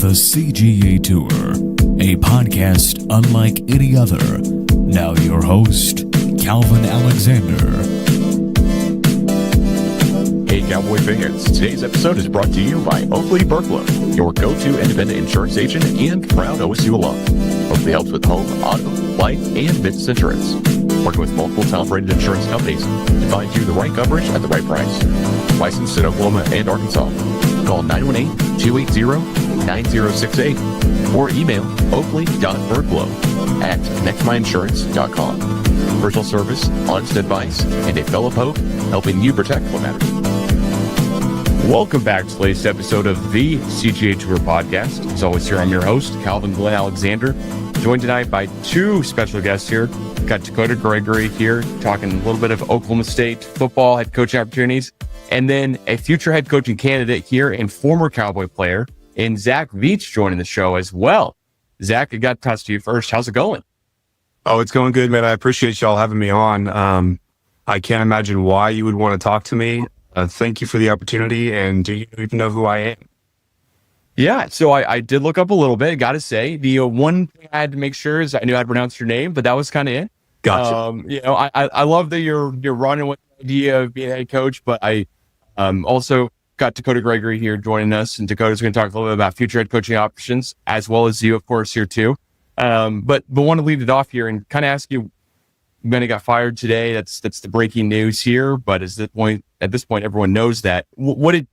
The CGA Tour, a podcast unlike any other. Now your host, Calvin Alexander. Hey Cowboy fans, today's episode is brought to you by Oakley Burklow, your go-to independent insurance agent and proud OSU alum. Oakley helps with home, auto, life, and business insurance. Working with multiple top-rated insurance companies to find you the right coverage at the right price. Licensed in Oklahoma and Arkansas. Call 918-280-9068 or email oakley.burklow@nextmyinsurance.com. Personal service, honest advice, and a fellow hope helping you protect what matters. Welcome back to the latest episode of the CGA Tour podcast. As always, here I'm your host, Calvin Glenn Alexander, joined tonight by two special guests here. Got Dekota Gregory here talking a little bit of Oklahoma State football head coaching opportunities, and then a future head coaching candidate here and former Cowboy player in Zac Veatch joining the show as well. Zac, I got to toss to you first. How's it going? Oh, it's going good, man. I appreciate y'all having me on. I can't imagine why you would want to talk to me. Thank you for the opportunity. And do you even know who I am? Yeah, so I did look up a little bit. Got to say, the one thing I had to make sure is I knew how to pronounce your name, but that was kind of it. Gotcha. I love that you're running with the idea of being a head coach, but I also got Dekota Gregory here joining us, and Dakota's going to talk a little bit about future head coaching options, as well as you, of course, here too. But want to lead it off here and kind of ask you, Gundy got fired today. That's the breaking news here. But at this point, everyone knows that. What'd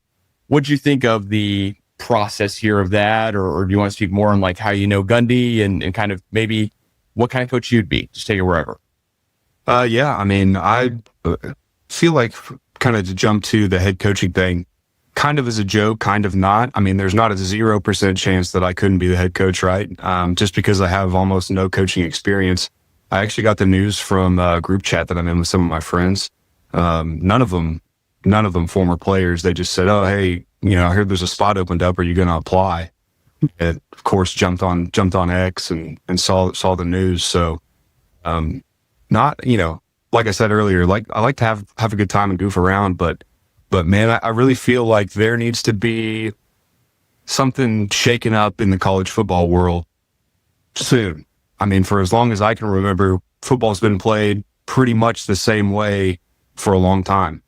you think of the process here of that, or do you want to speak more on like how you know Gundy and kind of maybe what kind of coach you'd be? Just take it wherever. Yeah, I mean, I feel like kind of to jump to the head coaching thing, kind of as a joke, kind of not. I mean, there's not a 0% chance that I couldn't be the head coach, right? Just because I have almost no coaching experience. I actually got the news from a group chat that I'm in with some of my friends. None of them former players. They just said, "Oh, hey, I heard there's a spot opened up. Are you going to apply?" And of course, jumped on X and saw the news. So, not, like I said earlier, I like to have a good time and goof around, but man, I really feel like there needs to be something shaken up in the college football world soon. I mean, for as long as I can remember, football's been played pretty much the same way for a long time.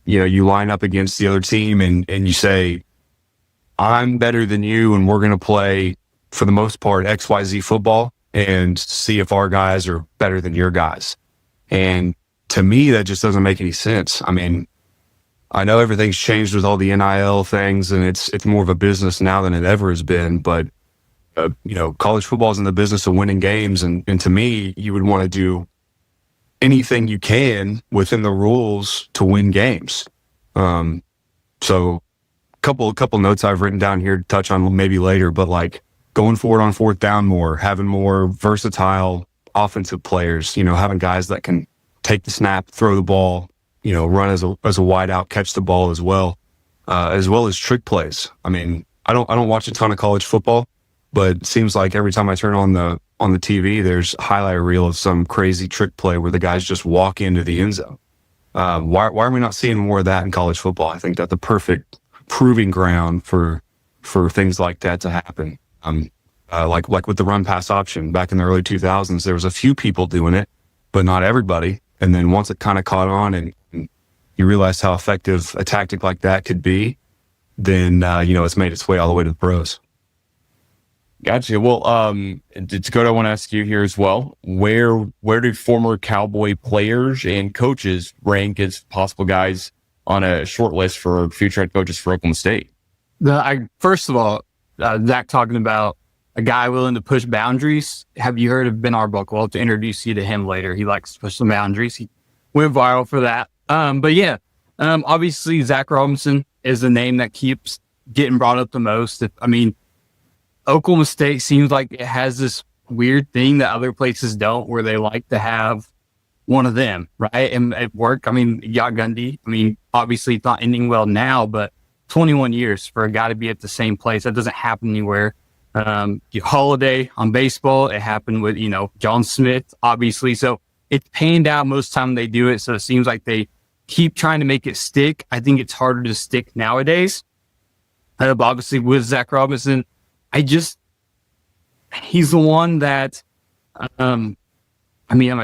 You line up against the other team and you say, "I'm better than you, and we're going to play, for the most part, XYZ football and see if our guys are better than your guys." And to me, that just doesn't make any sense. I mean, I know everything's changed with all the NIL things, and it's more of a business now than it ever has been. But college football is in the business of winning games, and to me, you would want to do anything you can within the rules to win games. So, couple notes I've written down here to touch on maybe later, but like going forward on fourth down more, having more versatile offensive players. Having guys that can take the snap, throw the ball, run as a wide out, catch the ball as well as trick plays. I mean, I don't watch a ton of college football, but it seems like every time I turn on the TV, there's a highlight reel of some crazy trick play where the guys just walk into the end zone. Why are we not seeing more of that in college football? I think that's the perfect proving ground for things like that to happen. Like with the run pass option back in the early 2000s, there was a few people doing it, but not everybody. And then once it kind of caught on and you realize how effective a tactic like that could be, then, it's made its way all the way to the pros. Gotcha. Well, Dekota, I want to ask you here as well. Where do former Cowboy players and coaches rank as possible guys on a short list for future head coaches for Oklahoma State? First of all, Zac talking about a guy willing to push boundaries. Have you heard of Ben Arbuckle? I'll have to introduce you to him later. He likes to push some boundaries. He went viral for that. Obviously Zac Robinson is the name that keeps getting brought up the most. Oklahoma State seems like it has this weird thing that other places don't, where they like to have one of them, right? And at work, you got Gundy. Obviously it's not ending well now, but 21 years for a guy to be at the same place, that doesn't happen anywhere. Holiday on baseball, it happened with, John Smith, obviously. So it's panned out most of the time they do it. So it seems like they keep trying to make it stick. I think it's harder to stick nowadays. Obviously with Zac Robinson, he's the one that,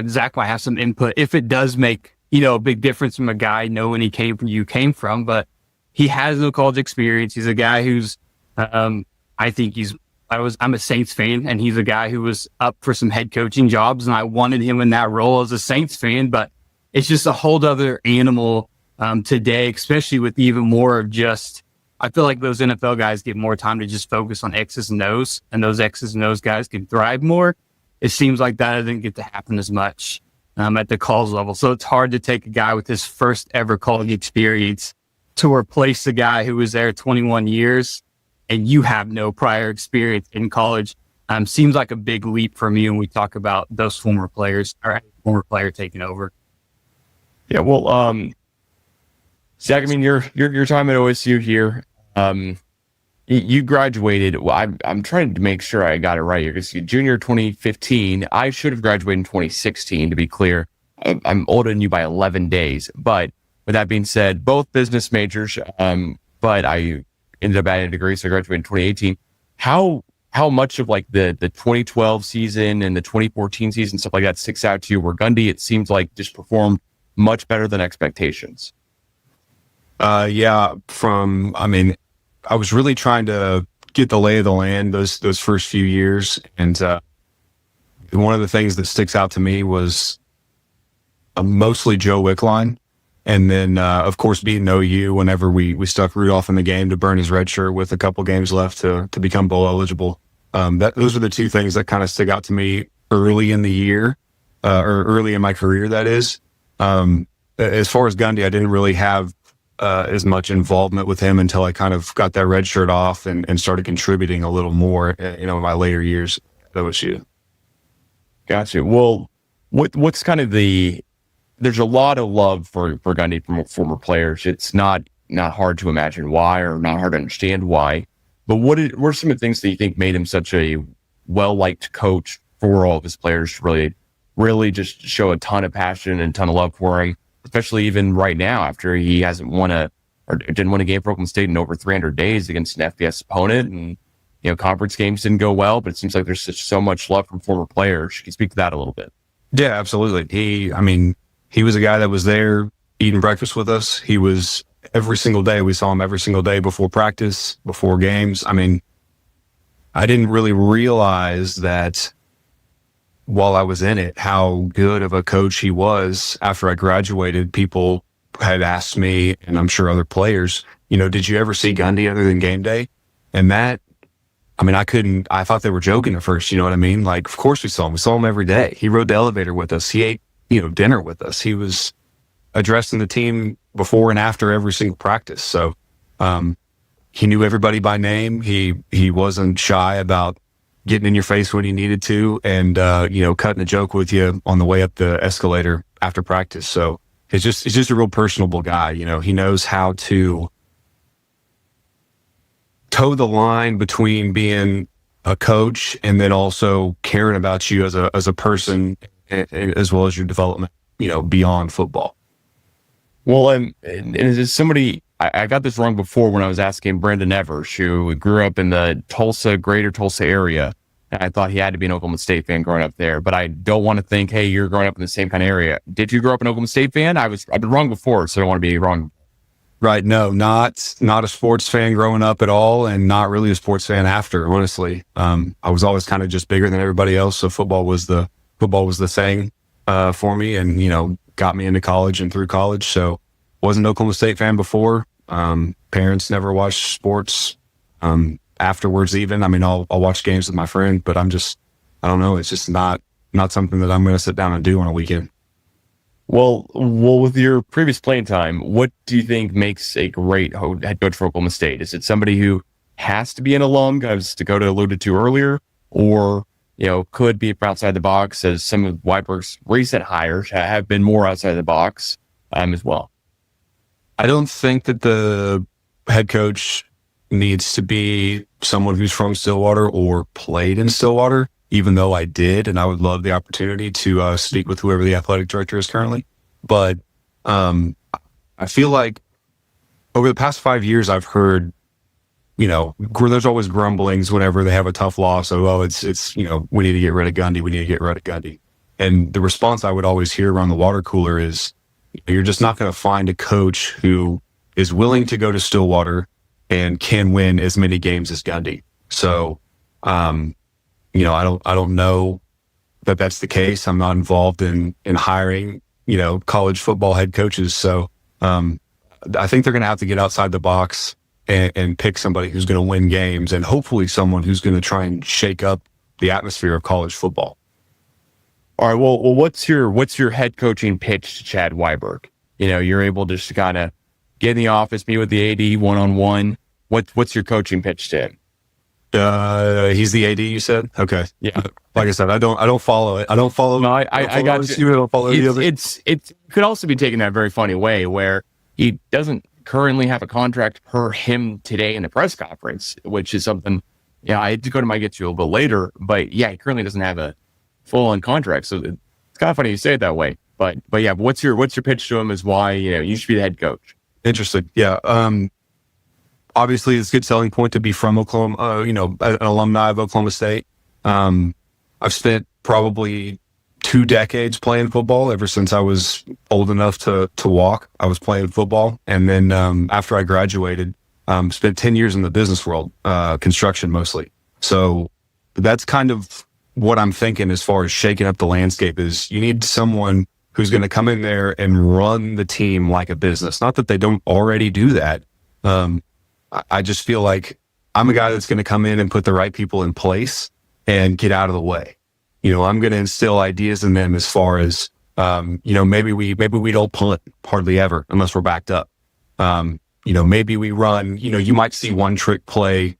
Zac might have some input if it does make, a big difference from a guy knowing he came from, but he has no college experience. He's a guy who's, I'm a Saints fan, and he's a guy who was up for some head coaching jobs, and I wanted him in that role as a Saints fan, but it's just a whole other animal today, especially with even more of just, I feel like those NFL guys get more time to just focus on X's and O's, and those X's and O's guys can thrive more. It seems like that doesn't get to happen as much at the college level. So it's hard to take a guy with his first ever college experience to replace a guy who was there 21 years and you have no prior experience in college. Seems like a big leap for me when we talk about those former players or former player taking over. Yeah, well, Zac, your time at OSU here, you graduated. Well, I'm trying to make sure I got it right here because junior 2015. I should have graduated in 2016. To be clear, I'm older than you by 11 days. But with that being said, both business majors. But I ended up adding a degree, so I graduated in 2018. How much of like the 2012 season and the 2014 season, stuff like that, sticks out to you? Where Gundy, it seems like, just performed much better than expectations. I was really trying to get the lay of the land those first few years, and one of the things that sticks out to me was mostly Joe Wickline, and then of course beating OU whenever we stuck Rudolph in the game to burn his red shirt with a couple games left to become bowl eligible. Those are the two things that kind of stick out to me early in the year, or early in my career, that is. As far as Gundy, I didn't really have as much involvement with him until I kind of got that red shirt off and started contributing a little more, in my later years at OSU. Gotcha. Well, what's kind of there's a lot of love for Gundy from former players. It's not hard to imagine why, or not hard to understand why. But what are some of the things that you think made him such a well-liked coach for all of his players to really just show a ton of passion and a ton of love for him, especially even right now after he didn't win a game for Oklahoma State in over 300 days against an FBS opponent, and conference games didn't go well, but it seems like there's so much love from former players. Can you speak to that a little bit? Yeah, absolutely. He was a guy that was there eating breakfast with us. He was every single day. We saw him every single day before practice, before games. I didn't really realize that while I was in it, how good of a coach he was. After I graduated, people had asked me, and I'm sure other players, did you ever see Gundy other than game day? And that, I thought they were joking at first, you know what I mean? Like, of course we saw him. We saw him every day. He rode the elevator with us. He ate, dinner with us. He was addressing the team before and after every single practice. So, he knew everybody by name. He wasn't shy about getting in your face when he needed to, and cutting a joke with you on the way up the escalator after practice. So he's just a real personable guy. He knows how to toe the line between being a coach and then also caring about you as a person, as well as your development, beyond football. Well, and as somebody, I got this wrong before when I was asking Brandon Evers, who grew up in the greater Tulsa area. And I thought he had to be an Oklahoma State fan growing up there, but I don't want to think, hey, you're growing up in the same kind of area. Did you grow up an Oklahoma State fan? I've been wrong before, so I don't want to be wrong. Right. No, not a sports fan growing up at all, and not really a sports fan after, honestly. I was always kind of just bigger than everybody else. So football was the thing, for me, and, got me into college and through college. So wasn't an Oklahoma State fan before. Parents never watched sports, afterwards even. I'll watch games with my friend, but I don't know. It's just not something that I'm going to sit down and do on a weekend. Well, with your previous playing time, what do you think makes a great head coach for Oklahoma State? Is it somebody who has to be an alum, as Dekota alluded to earlier, or could be outside the box, as some of Weiberg's recent hires have been more outside the box as well? I don't think that the head coach needs to be someone who's from Stillwater or played in Stillwater, even though I did, and I would love the opportunity to speak with whoever the athletic director is currently. But I feel like over the past 5 years, I've heard there's always grumblings whenever they have a tough loss. So, we need to get rid of Gundy. We need to get rid of Gundy. And the response I would always hear around the water cooler is, you're just not going to find a coach who is willing to go to Stillwater and can win as many games as Gundy. So, I don't know that that's the case. I'm not involved in hiring, college football head coaches. So, I think they're going to have to get outside the box and pick somebody who's going to win games, and hopefully someone who's going to try and shake up the atmosphere of college football. All right. Well, what's your head coaching pitch to Chad Weiberg? You're able to just kind of get in the office, meet with the AD one-on-one. What's your coaching pitch to him? He's the AD, you said? Okay. Yeah. Like I said, I don't follow it. I don't follow. No, I got you. I don't follow the other. It could also be taken that very funny way where he doesn't currently have a contract per him today in the press conference, which is something, I had to go to my get to a little bit later, but he currently doesn't have a full-on contract. So it's kind of funny you say it that way. But what's your pitch to him is why, you should be the head coach. Interesting. Yeah. Obviously it's a good selling point to be from Oklahoma, an alumni of Oklahoma State. I've spent probably 2 decades playing football. Ever since I was old enough to walk, I was playing football. And then after I graduated, spent 10 years in the business world, construction mostly. So that's kind of what I'm thinking as far as shaking up the landscape is you need someone who's going to come in there and run the team like a business. Not that they don't already do that. I just feel like I'm a guy that's going to come in and put the right people in place and get out of the way. I'm going to instill ideas in them as far as, maybe we don't punt hardly ever unless we're backed up. Maybe we run, you might see one trick play,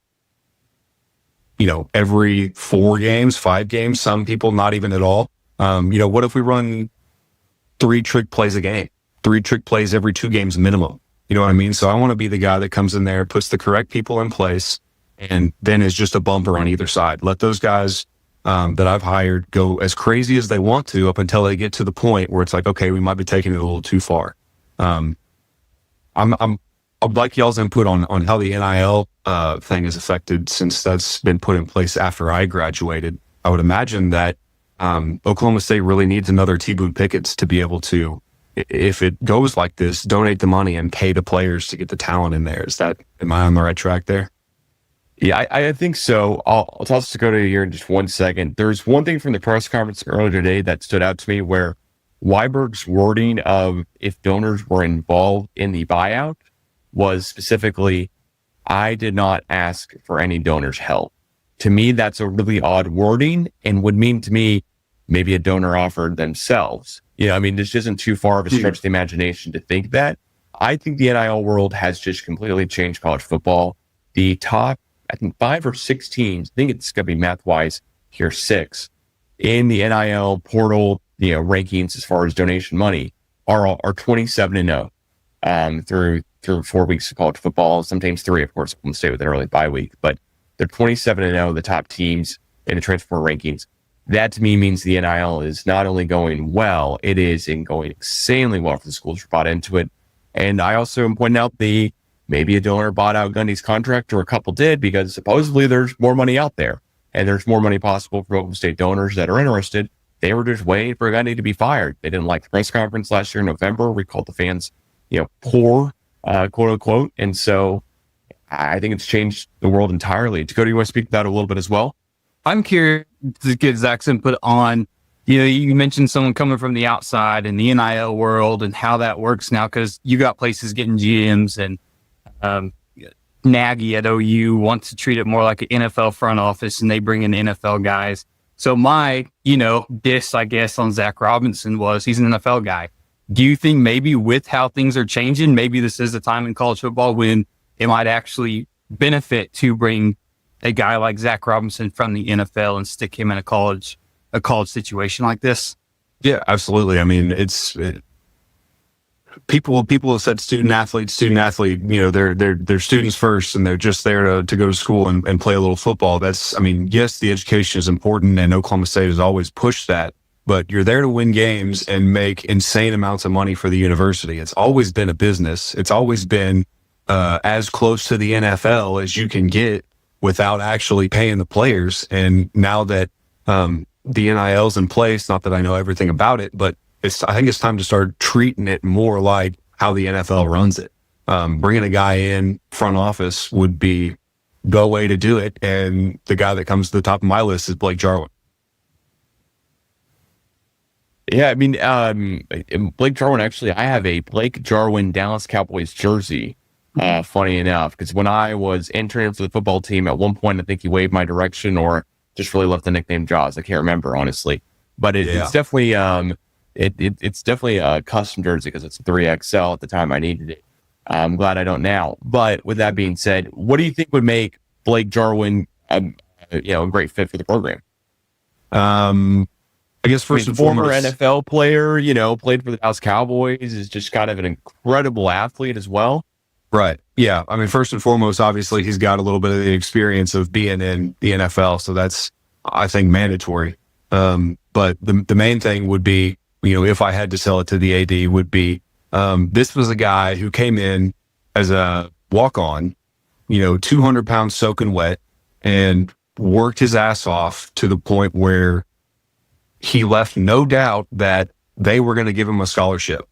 every 4 games, 5 games, some people not even at all. What if we run 3 trick plays a game, 3 trick plays every 2 games minimum? You know what I mean? So I want to be the guy that comes in there, puts the correct people in place, and then is just a bumper on either side. Let those guys that I've hired go as crazy as they want to up until they get to the point where it's like, okay, we might be taking it a little too far. I'd like y'all's input on how the NIL thing is affected since that's been put in place after I graduated. I would imagine that Oklahoma State really needs another T. Boone Pickett's to be able to, if it goes like this, donate the money and pay the players to get the talent in there. Am I on the right track there? Yeah, I think so. I'll toss Dekota here in just 1 second. There's one thing from the press conference earlier today that stood out to me where Weiberg's wording of if donors were involved in the buyout was specifically, I did not ask for any donors' help. To me, that's a really odd wording and would mean to me maybe a donor offered themselves. This isn't too far of a stretch of the imagination to think that. I think the NIL world has just completely changed college football. The top, I think 5 or 6 teams, I think it's going to be math-wise here 6, in the NIL portal, rankings as far as donation money are 27-0 through 4 weeks of college football. Sometimes 3, of course, we'll stay with an early bye week, but they're 27-0, the top teams in the transfer rankings. That to me means the NIL is not only going well, it is going insanely well for the schools who bought into it. And I also am pointing out maybe a donor bought out Gundy's contract, or a couple did, because supposedly there's more money out there and there's more money possible for Oklahoma State donors that are interested. They were just waiting for Gundy to be fired. They didn't like the press conference last year in November. We called the fans, poor, quote unquote. And so I think it's changed the world entirely. Dekota, you want to speak to that a little bit as well? I'm curious to get Zach's input on, you mentioned someone coming from the outside in the NIL world and how that works now, because you got places getting GMs and Nagy at OU wants to treat it more like an NFL front office and they bring in NFL guys. So my, diss, I guess, on Zac Robinson was he's an NFL guy. Do you think maybe with how things are changing, maybe this is a time in college football when it might actually benefit to bring a guy like Zac Robinson from the NFL and stick him in a college situation like this? Yeah, absolutely. People have said student athlete, they're students first and they're just there to go to school and play a little football. Yes, the education is important and Oklahoma State has always pushed that, but you're there to win games and make insane amounts of money for the university. It's always been a business. It's always been as close to the NFL as you can get without actually paying the players. And now that the NIL's in place, not that I know everything about it, but I think it's time to start treating it more like how the NFL runs it. Bringing a guy in front office would be the way to do it. And the guy that comes to the top of my list is Blake Jarwin. Yeah, I mean, Blake Jarwin, actually, I have a Blake Jarwin Dallas Cowboys jersey, funny enough, because when I was interning for the football team, at one point, I think he waved my direction or just really left the nickname Jaws. I can't remember, honestly. But it's definitely it's definitely a custom jersey because it's a 3XL at the time I needed it. I'm glad I don't now. But with that being said, what do you think would make Blake Jarwin a great fit for the program? I guess first and former foremost, NFL player, played for the Dallas Cowboys, is just kind of an incredible athlete as well. Right. Yeah. I mean, first and foremost, obviously he's got a little bit of the experience of being in the NFL. So that's, I think, mandatory. But the main thing would be, if I had to sell it to the AD, would be, this was a guy who came in as a walk-on, 200 pounds soaking wet, and worked his ass off to the point where he left no doubt that they were going to give him a scholarship.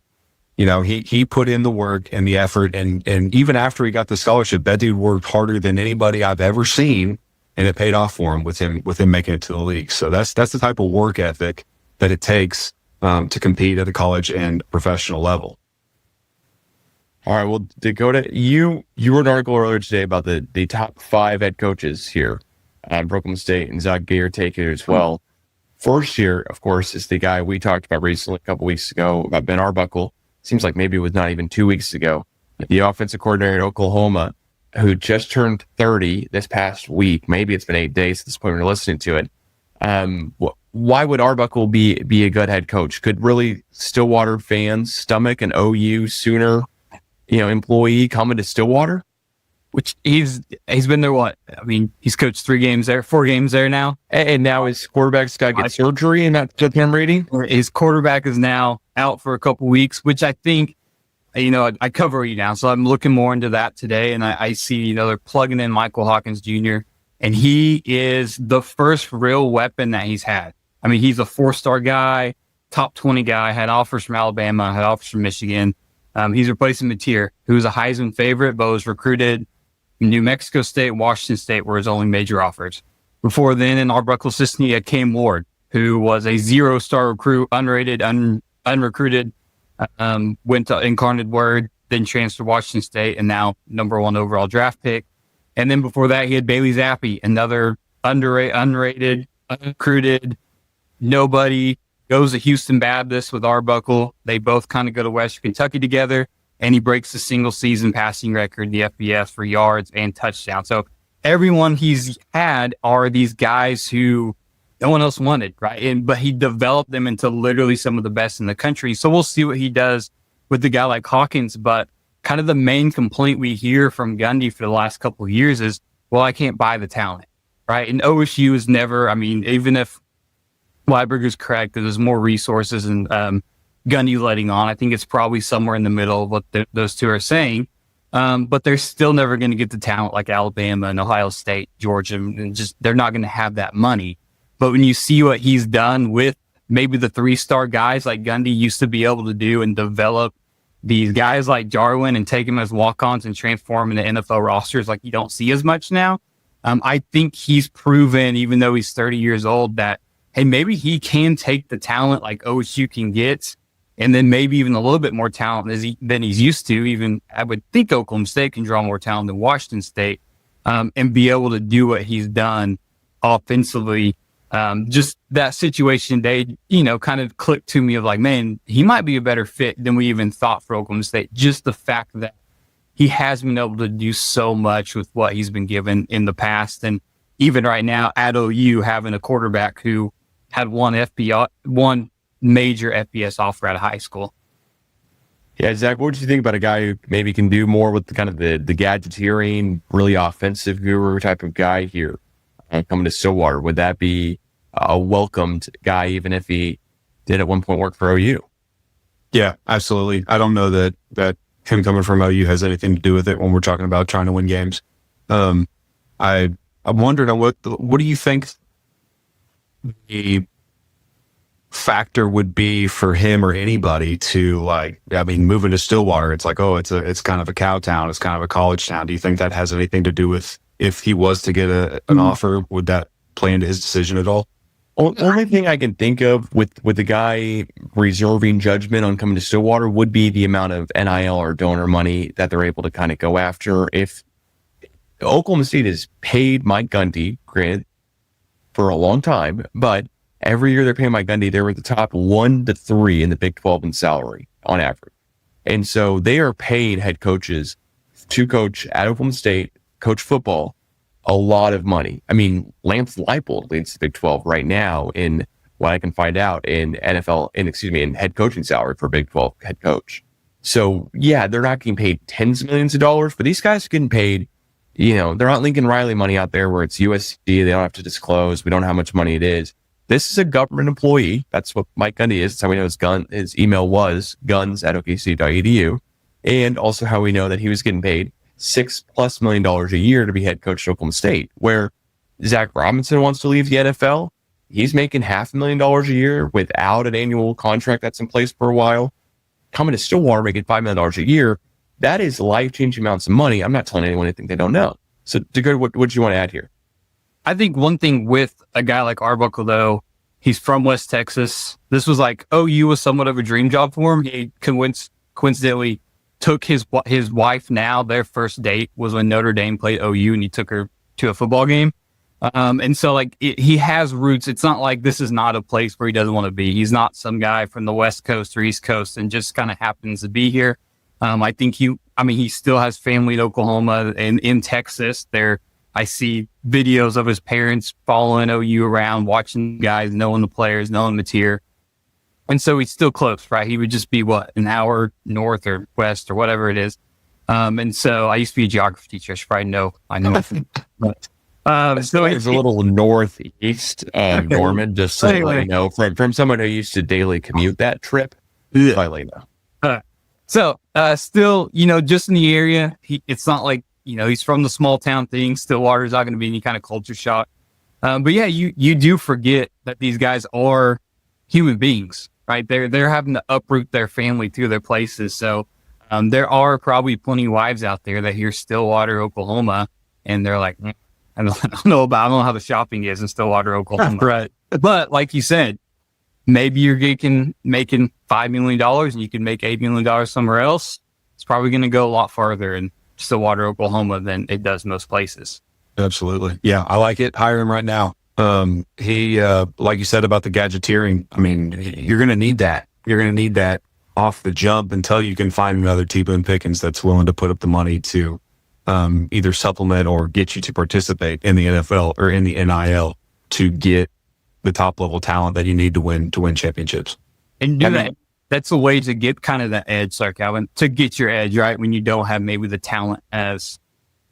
He put in the work and the effort, and even after he got the scholarship, that dude worked harder than anybody I've ever seen, and it paid off for him with him making it to the league. So that's the type of work ethic that it takes to compete at the college and professional level. All right, well, Dekota, you wrote an article earlier today about the top 5 head coaches here at Oklahoma State, and Zac Veatch take it as well. First year, of course, is the guy we talked about recently a couple weeks ago about Ben Arbuckle. Seems like maybe it was not even 2 weeks ago. The offensive coordinator at Oklahoma, who just turned 30 this past week. Maybe it's been 8 days at this point when you're listening to it. Why would Arbuckle be a good head coach? Could really Stillwater fans stomach an OU Sooner, employee coming to Stillwater? Which he's been there, what? I mean, he's coached 4 games there now. And now his quarterback's got to get surgery, and that's what I'm reading. His quarterback is now out for a couple weeks, which I think, I cover you now. So I'm looking more into that today. And I see, they're plugging in Michael Hawkins Jr. And he is the first real weapon that he's had. I mean, he's a 4-star guy, top 20 guy, had offers from Alabama, had offers from Michigan. He's replacing Mateer, who's a Heisman favorite, but was recruited New Mexico State, Washington State were his only major offers. Before then, in Arbuckle's system, he had Cam Ward, who was a 0-star recruit, unrated, unrecruited, went to Incarnate Word, then transferred to Washington State, and now number 1 overall draft pick. And then before that, he had Bailey Zappi, another unrated, unrecruited, nobody, goes to Houston Baptist with Arbuckle. They both kind of go to Western Kentucky together. And he breaks the single season passing record, the FBS, for yards and touchdowns. So everyone he's had are these guys who no one else wanted, right? But he developed them into literally some of the best in the country. So we'll see what he does with the guy like Hawkins. But kind of the main complaint we hear from Gundy for the last couple of years is, well, I can't buy the talent, right? And OSU is never, even if Weiberger's correct, that there's more resources and Gundy letting on. I think it's probably somewhere in the middle of what those two are saying. But they're still never going to get the talent like Alabama and Ohio State, Georgia, and just they're not going to have that money. But when you see what he's done with maybe the 3-star guys like Gundy used to be able to do and develop these guys like Jarwin and take them as walk-ons and transform them into NFL rosters like you don't see as much now. I think he's proven, even though he's 30 years old, that, hey, maybe he can take the talent like OSU can get, and then maybe even a little bit more talent than he's used to. Even I would think Oklahoma State can draw more talent than Washington State, and be able to do what he's done offensively. Just that situation, they, kind of clicked to me of like, man, he might be a better fit than we even thought for Oklahoma State. Just the fact that he has been able to do so much with what he's been given in the past. And even right now at OU, having a quarterback who had one major FBS offer out of high school. Yeah, Zach, what did you think about a guy who maybe can do more with the kind of the gadgeteering, really offensive guru type of guy here coming to Stillwater? Would that be a welcomed guy, even if he did at one point work for OU? Yeah, absolutely. I don't know that him coming from OU has anything to do with it when we're talking about trying to win games. I'm wondering what do you think the factor would be for him or anybody to moving to Stillwater? It's like, it's kind of a cow town. It's kind of a college town. Do you think that has anything to do with if he was to get an offer, would that play into his decision at all? Only thing I can think of with the guy reserving judgment on coming to Stillwater would be the amount of NIL or donor money that they're able to kind of go after. If Oklahoma State has paid Mike Gundy, granted, for a long time, but every year they're paying Mike Gundy, they were at the top 1 to 3 in the Big 12 in salary on average. And so they are paying head coaches to coach at Oklahoma State, coach football, a lot of money. I mean, Lance Leipold leads the Big 12 right now in what I can find out in in head coaching salary for Big 12 head coach. So yeah, they're not getting paid tens of millions of dollars, but these guys are getting paid, they're not Lincoln Riley money out there where it's USC. They don't have to disclose. We don't know how much money it is. This is a government employee. That's what Mike Gundy is. That's how we know his email was guns@okc.edu. And also how we know that he was getting paid $6+ million a year to be head coach at Oklahoma State, where Zach Robinson wants to leave the NFL. He's making $500,000 a year without an annual contract that's in place for a while. Coming to Stillwater, making $5 million a year, that is life-changing amounts of money. I'm not telling anyone anything they don't know. So, Dekota, what do you want to add here? I think one thing with a guy like Arbuckle, though, he's from West Texas. This was like OU was somewhat of a dream job for him. He coincidentally took his wife now. Their first date was when Notre Dame played OU, and he took her to a football game. And so he has roots. It's not like this is not a place where he doesn't want to be. He's not some guy from the West Coast or East Coast and just kind of happens to be here. I think he still has family in Oklahoma and in Texas. I see videos of his parents following OU around, watching guys, knowing the players, knowing the tier. And so he's still close, right? He would just be an hour north or west or whatever it is. And so I used to be a geography teacher. I should probably know. I know. So it's a little northeast, Norman, just so you know, from someone who used to daily commute that trip. Finally know. Still, just in the area, it's not like, he's from the small town thing. Stillwater's not going to be any kind of culture shock. But yeah, you do forget that these guys are human beings, right? They're having to uproot their family to their places. So there are probably plenty of wives out there that hear Stillwater, Oklahoma, and they're like, I don't know how the shopping is in Stillwater, Oklahoma. Right. But like you said, maybe you're making $5 million and you can make $8 million somewhere else. It's probably going to go a lot farther in Stillwater, Oklahoma than it does most places. Absolutely. Yeah, I like it. Hire him right now. He, like you said about the gadgeteering, I mean, you're going to need that. You're going to need that off the jump until you can find another T-Boone Pickens that's willing to put up the money to either supplement or get you to participate in the NFL or in the NIL to get the top level talent that you need to win championships. And that's a way to get kind of that edge, sorry, Calvin, to get your edge, right? When you don't have maybe the talent as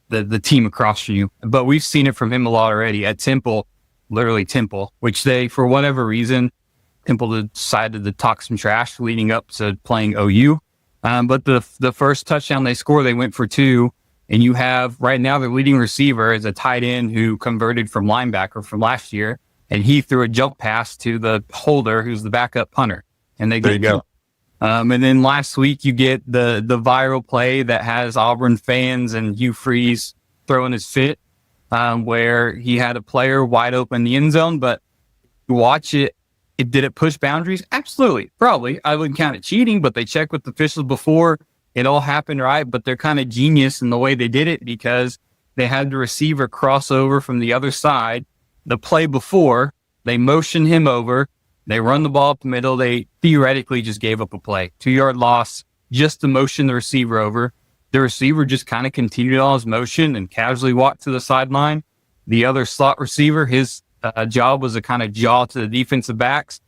the team across from you. But we've seen it from him a lot already at Temple, literally Temple, which they, for whatever reason, Temple decided to talk some trash leading up to playing OU. But the first touchdown they scored, they went for 2. And you have right now their leading receiver is a tight end who converted from linebacker from last year. And he threw a jump pass to the holder, who's the backup punter. And there you go. And then last week you get the viral play that has Auburn fans and Hugh Freeze throwing his fit, where he had a player wide open in the end zone. But you watch it, did it push boundaries? Absolutely, probably. I wouldn't count it cheating, but they checked with the officials before it all happened, right? But they're kind of genius in the way they did it because they had the receiver cross over from the other side. The play before, they motion him over. They run the ball up the middle. They theoretically just gave up a play. 2-yard loss just to motion the receiver over. The receiver just kind of continued on his motion and casually walked to the sideline. The other slot receiver, his job was to kind of jaw to the defensive backs.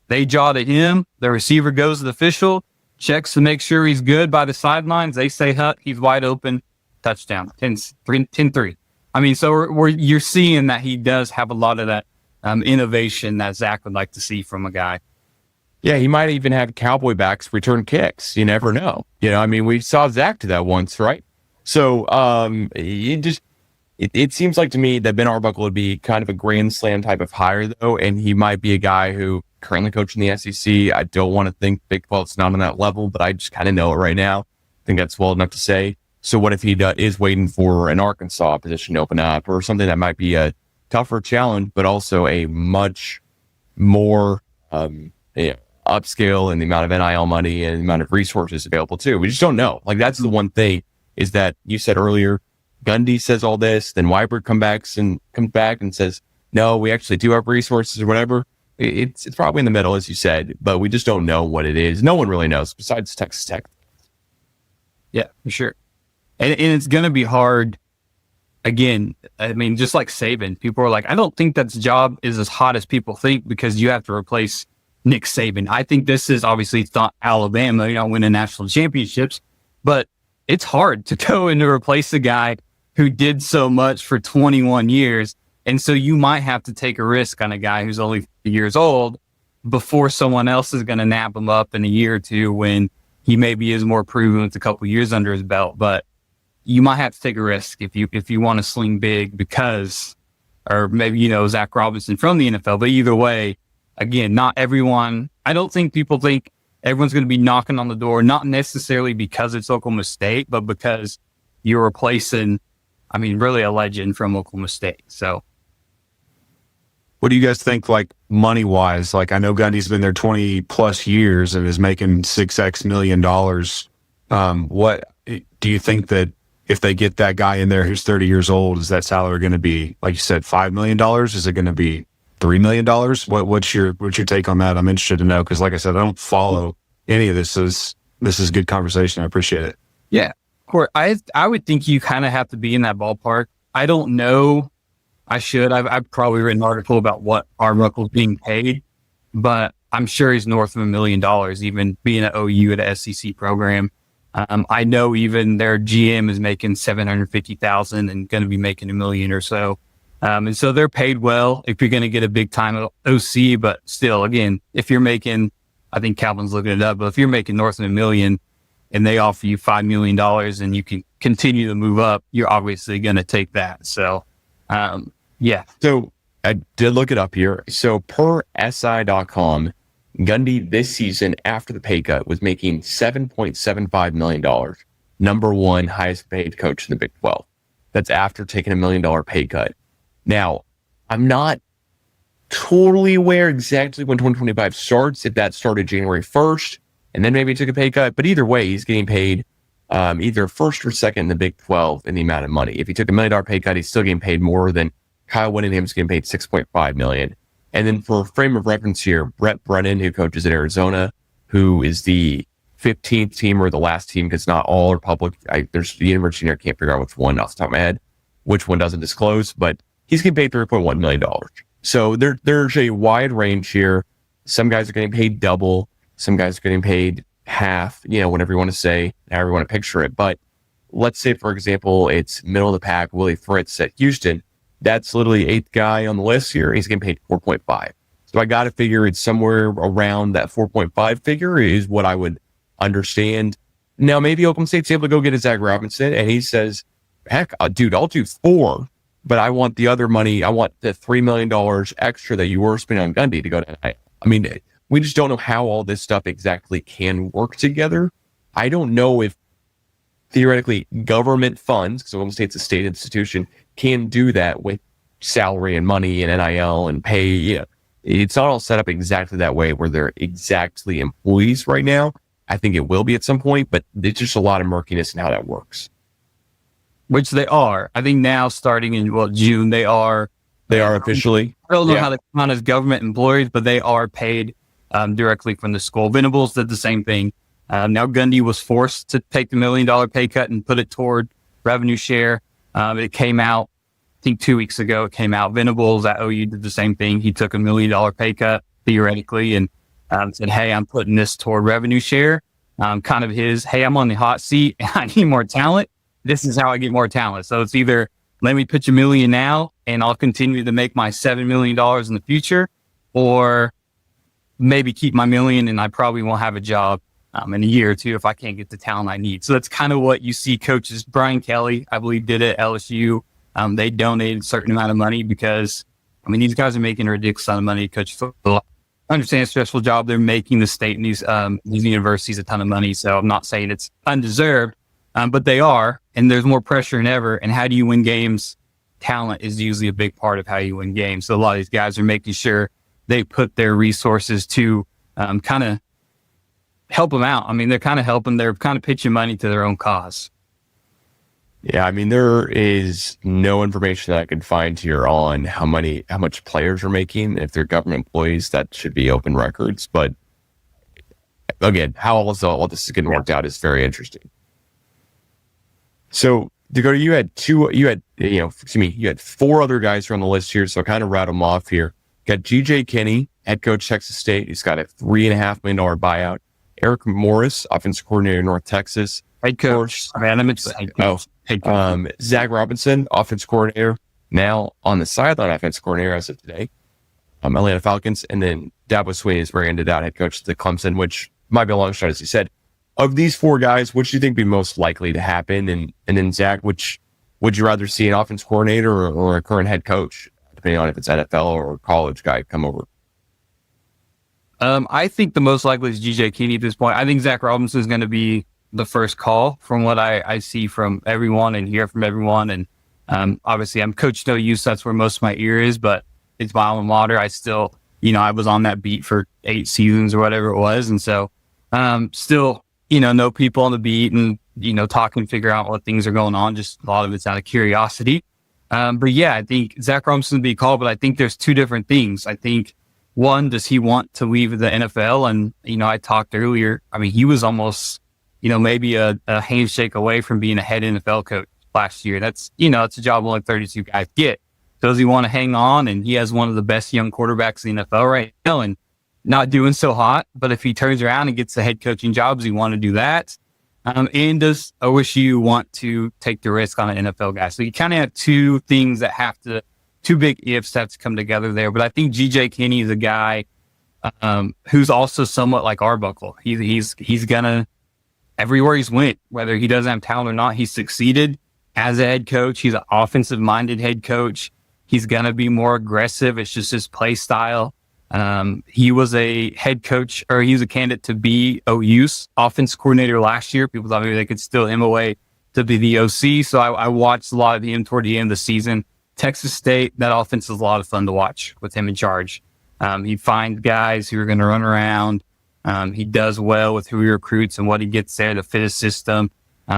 They jawed at him. The receiver goes to the official, checks to make sure he's good by the sidelines. They say, he's wide open. Touchdown. 10-3. I mean, so you're seeing that he does have a lot of that innovation that Zach would like to see from a guy. Yeah, he might even have Cowboy Backs return kicks. You never know. I mean, we saw Zac do that once, right? So it seems like to me that Ben Arbuckle would be kind of a grand slam type of hire, though, and he might be a guy who currently coaching the SEC. I don't want to think Big 12's not on that level, but I just kind of know it right now. I think that's well enough to say. So what if he is waiting for an Arkansas position to open up or something that might be a tougher challenge, but also a much more upscale in the amount of NIL money and the amount of resources available too. We just don't know. Like, that's the one thing, is that you said earlier, Gundy says all this, then Weibert comes back and says, no, we actually do have resources or whatever. It's probably in the middle, as you said, but we just don't know what it is. No one really knows besides Texas Tech. Yeah, for sure. And it's going to be hard. Again, I mean, just like Saban, people are like, I don't think that job is as hot as people think because you have to replace Nick Saban. I think this is obviously, it's not Alabama, you're not winning national championships, but it's hard to go and to replace a guy who did so much for 21 years. And so you might have to take a risk on a guy who's only 50 years old before someone else is going to nab him up in a year or two when he maybe is more proven with a couple years under his belt. But you might have to take a risk if you want to swing big because, or maybe, Zach Robinson from the NFL, but either way, again, not everyone, I don't think people think everyone's going to be knocking on the door, not necessarily because it's Oklahoma State, but because you're replacing, really a legend from Oklahoma State. So what do you guys think, like, money wise? Like, I know Gundy's been there 20 plus years and is making $6x million. What do you think that if they get that guy in there who's 30 years old, is that salary going to be, like you said, $5 million? Is it going to be $3 million? What's your take on that? I'm interested to know, because like I said, I don't follow any of this. This is good conversation. I appreciate it. Yeah, of course. I would think you kind of have to be in that ballpark. I don't know. I've probably written an article about what Arbuckle's being paid, but I'm sure he's north of $1 million, even being at OU at a SEC program. I know even their GM is making $750,000 and going to be making $1 million or so. And so they're paid well if you're going to get a big time OC, but still, again, if you're making, I think Calvin's looking it up, but if you're making north of $1 million and they offer you $5 million and you can continue to move up, you're obviously going to take that. So, yeah. So I did look it up here. So per SI.com, Gundy this season after the pay cut was making $7.75 million. Number one highest paid coach in the Big 12. That's after taking $1 million pay cut. Now, I'm not totally aware exactly when 2025 starts, if that started January 1st, and then maybe he took a pay cut. But either way, he's getting paid either first or second in the Big 12 in the amount of money. If he took $1 million pay cut, he's still getting paid more than Kyle Whittingham's getting paid $6.5 million. And then for frame of reference here, Brett Brennan, who coaches at Arizona, who is the 15th team or the last team, because not all are public. There's the university here, I can't figure out which one off the top of my head, which one doesn't disclose, but he's getting paid $3.1 million. So there's a wide range here. Some guys are getting paid double. Some guys are getting paid half, whatever you want to say, however you want to picture it. But let's say, for example, it's middle of the pack, Willie Fritz at Houston. That's literally 8th guy on the list here. He's getting paid 4.5. So I got to figure it's somewhere around that 4.5 figure is what I would understand. Now, maybe Oklahoma State's able to go get a Zac Robinson and he says, heck, dude, I'll do 4, but I want the other money. I want the $3 million extra that you were spending on Gundy to go to NIL. I mean, we just don't know how all this stuff exactly can work together. I don't know if theoretically government funds, because Oklahoma State's a state institution, can do that with salary and money and NIL and pay. It's not all set up exactly that way where they're exactly employees right now. I think it will be at some point, but there's just a lot of murkiness in how that works. Which they are. I think now starting in June, they are officially. I don't know how they count as government employees, but they are paid directly from the school. Venables did the same thing. Now Gundy was forced to take the $1 million pay cut and put it toward revenue share. It came out, I think 2 weeks ago, it came out. Venables at OU did the same thing. He took $1 million pay cut theoretically and said, hey, I'm putting this toward revenue share. Kind of his, hey, I'm on the hot seat and I need more talent. This is how I get more talent. So it's either let me pitch $1 million now and I'll continue to make my $7 million in the future, or maybe keep my million and I probably won't have a job in a year or two if I can't get the talent I need. So that's kind of what you see coaches. Brian Kelly, I believe, did it at LSU. They donated a certain amount of money because, I mean, these guys are making a ridiculous amount of money. Coach football, I understand it's a stressful job. They're making the state and these universities a ton of money. So I'm not saying it's undeserved, but they are, and there's more pressure than ever. And how do you win games? Talent is usually a big part of how you win games. So a lot of these guys are making sure they put their resources to kind of help them out. I mean, they're kind of pitching money to their own cause. Yeah, I mean, there is no information that I could find here on how much players are making. If they're government employees, that should be open records. But again, how all this is getting worked out is very interesting. So, Dekota, you had 4 other guys who are on the list here. So I kind of rattle them off here. Got GJ Kinney, head coach, Texas State. He's got a $3.5 million buyout. Eric Morris, offensive coordinator, North Texas. Head coach. Zach Robinson, offensive coordinator, now on the sideline offensive coordinator as of today. Atlanta Falcons. And then Dabo Swinney is where he ended out, head coach of the Clemson, which might be a long shot, as you said. Of these 4 guys, which do you think be most likely to happen? And then Zach, which would you rather see, an offense coordinator or a current head coach, depending on if it's NFL or college guy come over? I think the most likely is GJ Kinney at this point. I think Zach Robinson is going to be the first call from what I see from everyone and hear from everyone. And obviously I'm coaching OU, so that's where most of my ear is, but it's my alma mater. I still, I was on that beat for 8 seasons or whatever it was. And so still, know people on the beat and, talk and figure out what things are going on. Just a lot of it's out of curiosity. But yeah, I think Zach Robinson would be called, but I think there's 2 different things. I think, one, does he want to leave the NFL? And, I talked earlier, I mean, he was almost, maybe a handshake away from being a head NFL coach last year. That's, it's a job only 32 guys get. Does he want to hang on? And he has one of the best young quarterbacks in the NFL right now and not doing so hot. But if he turns around and gets the head coaching job, does he want to do that? And does OSU want to take the risk on an NFL guy? So you kind of have 2 things that have to, 2 big ifs have to come together there. But I think GJ Kinney is a guy who's also somewhat like Arbuckle. He's gonna, everywhere he's went, whether he doesn't have talent or not, he's succeeded as a head coach. He's an offensive minded head coach. He's gonna be more aggressive. It's just his play style. He was a head coach, or he was a candidate to be OU's offense coordinator last year. People thought maybe they could steal him away to be the OC. So I watched a lot of him toward the end of the season. Texas State, that offense is a lot of fun to watch with him in charge. He finds guys who are going to run around. He does well with who he recruits and what he gets there to fit his system.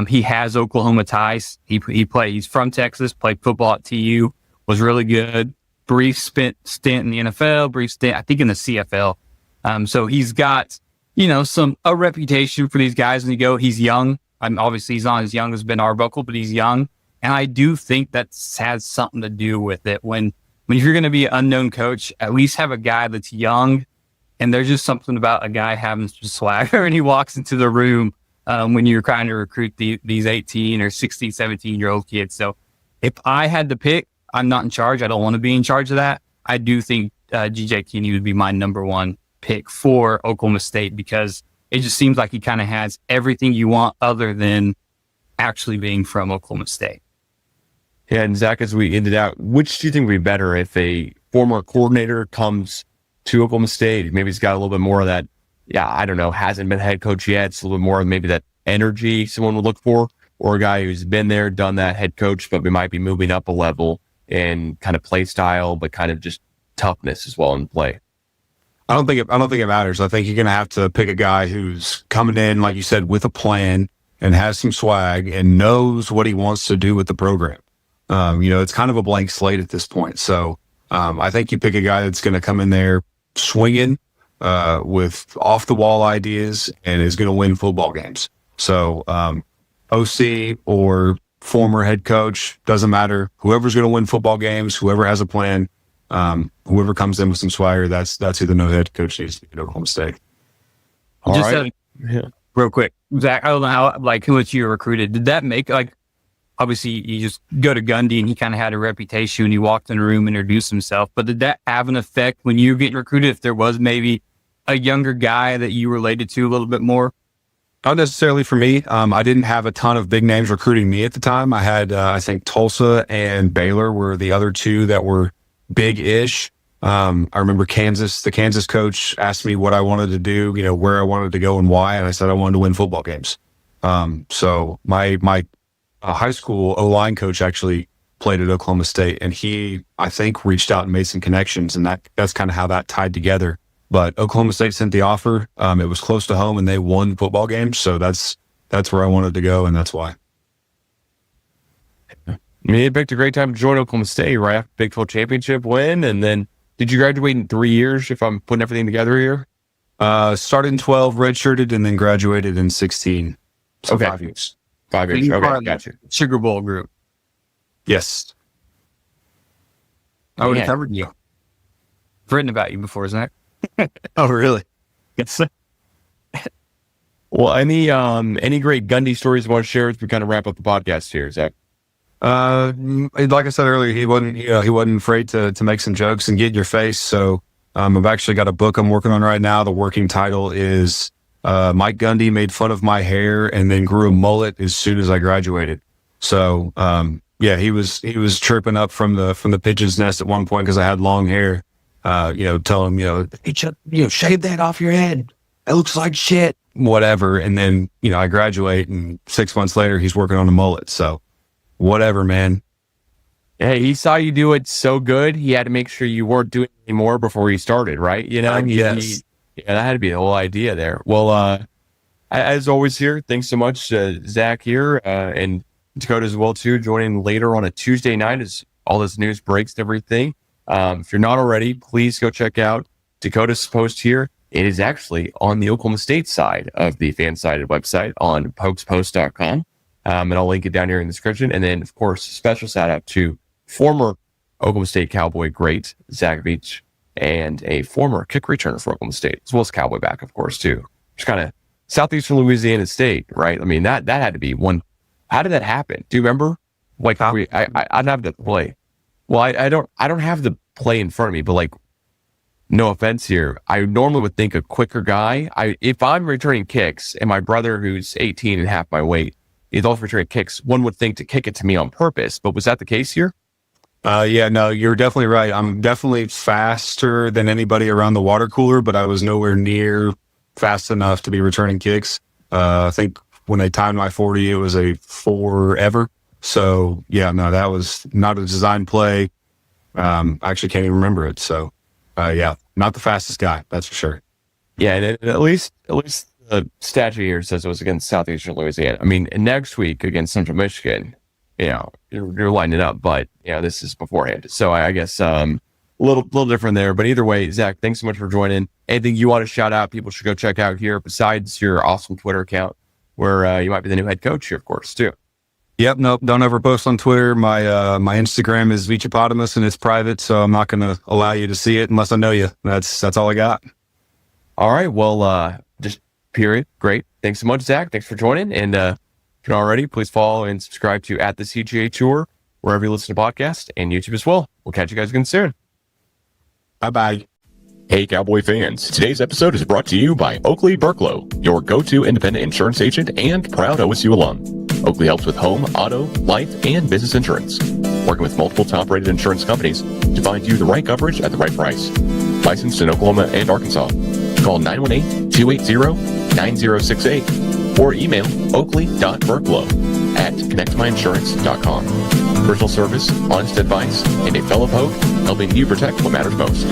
He has Oklahoma ties. He's from Texas, played football at TU, was really good. Brief stint in the NFL, brief stint, I think, in the CFL. So he's got, a reputation for these guys. And you go, he's young. Obviously he's not as young as Ben Arbuckle, but he's young. And I do think that has something to do with it. When you're going to be an unknown coach, at least have a guy that's young. And there's just something about a guy having some swagger and he walks into the room when you're trying to recruit these 18 or 16, 17-year-old kids. So if I had to pick, I'm not in charge. I don't want to be in charge of that. I do think GJ Kinney would be my number 1 pick for Oklahoma State because it just seems like he kind of has everything you want other than actually being from Oklahoma State. Yeah, and Zach, as we ended out, which do you think would be better if a former coordinator comes to Oklahoma State? Maybe he's got a little bit more of that, I don't know, hasn't been head coach yet. It's a little bit more of maybe that energy someone would look for, or a guy who's been there, done that, head coach, but we might be moving up a level in kind of play style, but kind of just toughness as well in play. I don't think it matters. I think you're going to have to pick a guy who's coming in, like you said, with a plan and has some swag and knows what he wants to do with the program. It's kind of a blank slate at this point. So I think you pick a guy that's going to come in there swinging with off the wall ideas and is going to win football games. So OC or former head coach, doesn't matter. Whoever's going to win football games, whoever has a plan, whoever comes in with some swagger, that's who the new head coach needs to be at Oklahoma State. All right. Real quick, Zach, I don't know how who much you recruited. Did that make obviously you just go to Gundy and he kind of had a reputation when he walked in a room and introduced himself, but did that have an effect when you were getting recruited? If there was maybe a younger guy that you related to a little bit more? Not necessarily for me. I didn't have a ton of big names recruiting me at the time. I had, I think Tulsa and Baylor were the other two that were big-ish. I remember the Kansas coach asked me what I wanted to do, where I wanted to go and why. And I said I wanted to win football games. So my high school O-line coach actually played at Oklahoma State, and he, I think, reached out and made some connections, and that's kind of how that tied together. But Oklahoma State sent the offer. It was close to home, and they won football games. So that's where I wanted to go, and that's why. I mean, it picked a great time to join Oklahoma State right after Big 12 championship win. And then did you graduate in 3 years, if I'm putting everything together here? Started in 12, redshirted, and then graduated in 16. So Okay. 5 years. 5 So years. you're part Okay, of gotcha. the Sugar Bowl group. Yes. I would have Yeah. covered you. I've written about you before, Zach. Oh, really? Yes. Well, any great Gundy stories you want to share as we kind of wrap up the podcast here, Zach? Like I said earlier, he wasn't afraid to make some jokes and get in your face. So I've actually got a book I'm working on right now. The working title is Mike Gundy made fun of my hair and then grew a mullet as soon as I graduated. So yeah, he was chirping up from the pigeon's nest at one point because I had long hair. Telling him, hey, Chuck, shave that off your head. It looks like shit. Whatever. And then, I graduate, and 6 months later, he's working on a mullet. So whatever, man. Hey, he saw you do it so good, he had to make sure you weren't doing it anymore before he started, right? Yes. Yeah, that had to be the whole idea there. Well, as always here, thanks so much, Zach here, and Dekota as well, too, joining later on a Tuesday night as all this news breaks and everything. If you're not already, please go check out Dekota's post here. It is actually on the Oklahoma State side of the FanSided website on pokespost.com. And I'll link it down here in the description. And then, of course, special shout out to former Oklahoma State Cowboy great Zac Veatch and a former kick returner for Oklahoma State, as well as Cowboy Back, of course, too. Just kind of southeastern Louisiana State, right? I mean, that had to be one. How did that happen? Do you remember? Like, I'd have to play. Well, I don't have the play in front of me, but like, no offense here, I normally would think a quicker guy. If I'm returning kicks and my brother, who's 18 and half my weight, is also returning kicks, one would think to kick it to me on purpose. But was that the case here? Yeah, no, you're definitely right. I'm definitely faster than anybody around the water cooler, but I was nowhere near fast enough to be returning kicks. I think when they timed my 40, it was a forever. So yeah, no, that was not a design play. I actually can't even remember it. So yeah, not the fastest guy, that's for sure. Yeah, and at least the statute here says it was against Southeastern Louisiana. I mean, next week against Central Michigan, you're lining it up, but this is beforehand. So I guess a little different there. But either way, Zach, thanks so much for joining. Anything you want to shout out, people should go check out here besides your awesome Twitter account, where you might be the new head coach here, of course, too. Yep, nope, don't ever post on Twitter. My Instagram is Veachopotamus, and it's private, so I'm not going to allow you to see it unless I know you. That's all I got. All right, well, just period. Great. Thanks so much, Zach. Thanks for joining. And if you're not already, please follow and subscribe to @the CGA Tour, wherever you listen to podcasts, and YouTube as well. We'll catch you guys again soon. Bye-bye. Hey, Cowboy fans. Today's episode is brought to you by Oakley Burklow, your go-to independent insurance agent and proud OSU alum. Oakley helps with home, auto, life, and business insurance, working with multiple top-rated insurance companies to find you the right coverage at the right price. Licensed in Oklahoma and Arkansas. Call 918-280-9068 or email oakley.burklow@connectmyinsurance.com. Personal service, honest advice, and a fellow poke helping you protect what matters most.